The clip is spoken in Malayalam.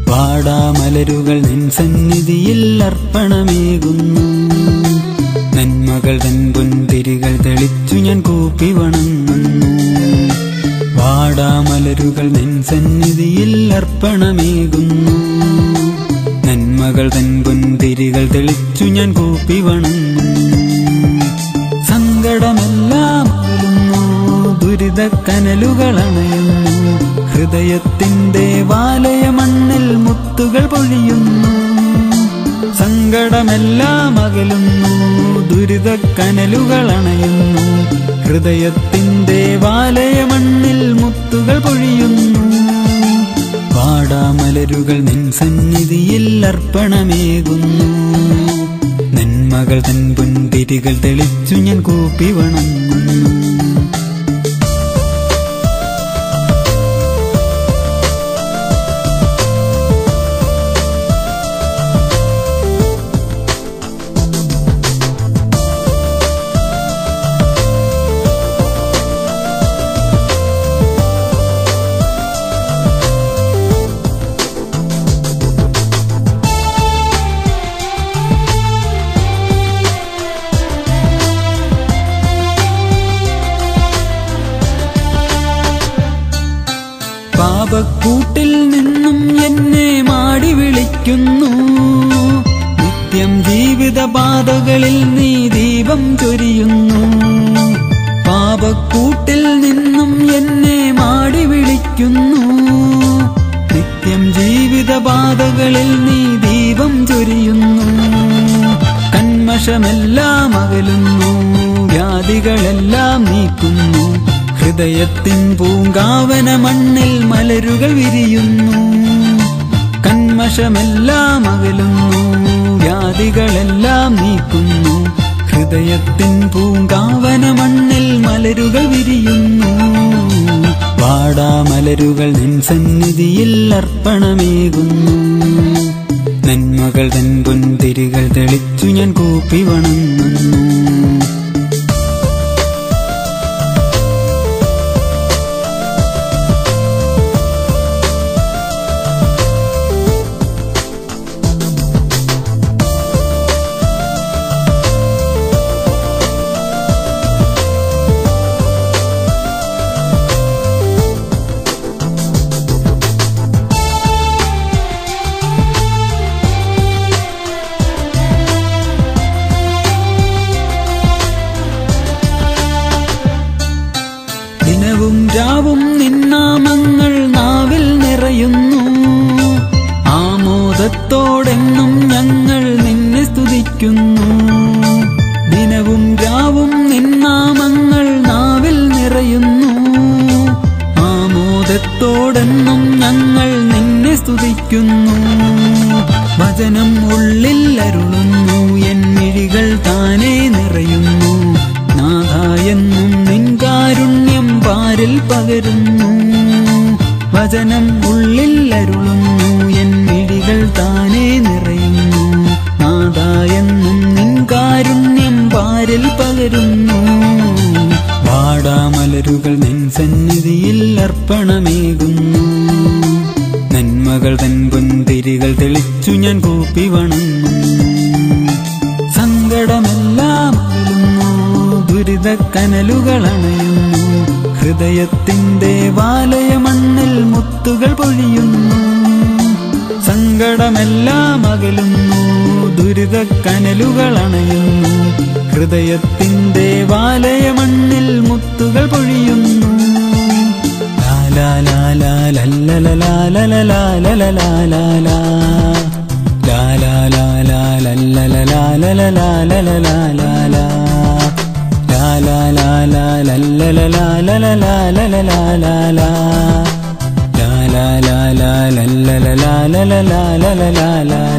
വാടാമലരുകൾ നിൻ സന്നിധിയിൽ അർപ്പണമേകുന്നു. നന്മകൾ തൻ പൊൻതിരികൾ തെളിച്ചു ഞാൻ കൂപ്പി വണങ്ങുന്നു. വാടാമലരുകൾ നിൻ സന്നിധിയിൽ അർപ്പണമേകുന്നു. നന്മകൾ തൻ പൊൻതിരികൾ തെളിച്ചു ഞാൻ കൂപ്പി വണങ്ങുന്നു. സങ്കടമെല്ലാം അകലുന്നു, ദുരിതക്കനലുകൾ അണയുന്നു. ഹൃദയത്തിന്റെ ദേവാലയ മണ്ണിൽ മുത്തുകൾ പൊഴിയുന്നു. സങ്കടമെല്ലാം അകലുന്നു, ദുരിതക്കനലുകൾ അണയുന്നു. ഹൃദയത്തിന്റെ ദേവാലയ മണ്ണിൽ മുത്തുകൾ പൊഴിയുന്നു. വാടാമലരുകൾ നിൻ സന്നിധിയിൽ അർപ്പണമേകുന്നു. നന്മകൾ തൻ പൊൻതിരികൾ തെളിച്ചു ഞാൻ കൂപ്പി വണങ്ങുന്നു. പാപക്കൂട്ടിൽ നിന്നും എന്നെ മാടി വിളിക്കുന്നു. നിത്യം ജീവിതപാതകളിൽ നീ ദീപം ചൊരിയുന്നു. പാപക്കൂട്ടിൽ നിന്നും എന്നെ മാടി വിളിക്കുന്നു. നിത്യം ജീവിതപാതകളിൽ നീ ദീപം ചൊരിയുന്നു. കന്മഷമെല്ലാം അകലുന്നു, വ്യാധികളെല്ലാം നീക്കുന്നു. ഹൃദയത്തിൻ പൂങ്കാവന മണ്ണിൽ മലരുകൾ വിരിയുന്നു. കന്മഷമെല്ലാം അകലുന്നു, വ്യാധികളെല്ലാം നീക്കുന്നു. ഹൃദയത്തിൻ പൂങ്കാവന മണ്ണിൽ മലരുകൾ വിരിയുന്നു. വാടാമലരുകൾ നിൻ സന്നിധിയിൽ അർപ്പണമേകുന്നു. നന്മകൾ തൻ പൊൻതിരികൾ തെളിച്ചു ഞാൻ കൂപ്പി വണങ്ങുന്നു. ദിനവും രാവും നിന്നാമങ്ങൾ നാവിൽ നിറയുന്നു. ആമോദത്തോടെന്നും ഞങ്ങൾ നിന്നെ സ്തുതിക്കുന്നു. ദിനവും രാവും നിന്നാമങ്ങൾ നാവിൽ നിറയുന്നു. ആമോദത്തോടെന്നും ഞങ്ങൾ നിന്നെ സ്തുതിക്കുന്നു. വചനം ഉള്ളിൽ അരുളുന്നു, എൻ മിഴികൾ താനേ നിറയുന്നു. നാഥായെന്നും നിൻ കാരുണ്യം പാരിൽ പകരുന്നു. വചനം ഉള്ളിൽ അരുളുന്നു, എൻ മിഴികൾ താനേ നിറയുന്നു. നാഥായെന്നും നിൻ കാരുണ്യം പാരിൽ പകരുന്നു. വാടാമലരുകൾ നിൻ സന്നിധിയിൽ അർപ്പണമേകുന്നു. നന്മകൾ തൻ പൊൻതിരികൾ തെളിച്ചു ഞാൻ കൂപ്പി വണങ്ങുന്നു. സങ്കടമെല്ലാം അകലുന്നു, ദുരിതക്കനലുകൾ അണയുന്നു. ഹൃദയത്തിന്റെ ദേവാലയ മണ്ണിൽ മുത്തുകൾ പൊഴിയുന്നു. സങ്കടമെല്ലാം അകലുന്നു, ദുരിതക്കനലുകൾ അണയുന്നു. ഹൃദയത്തിന്റെ ദേവാലയ മണ്ണിൽ മുത്തുകൾ പൊഴിയുന്നു. la la la la la la la la la la la la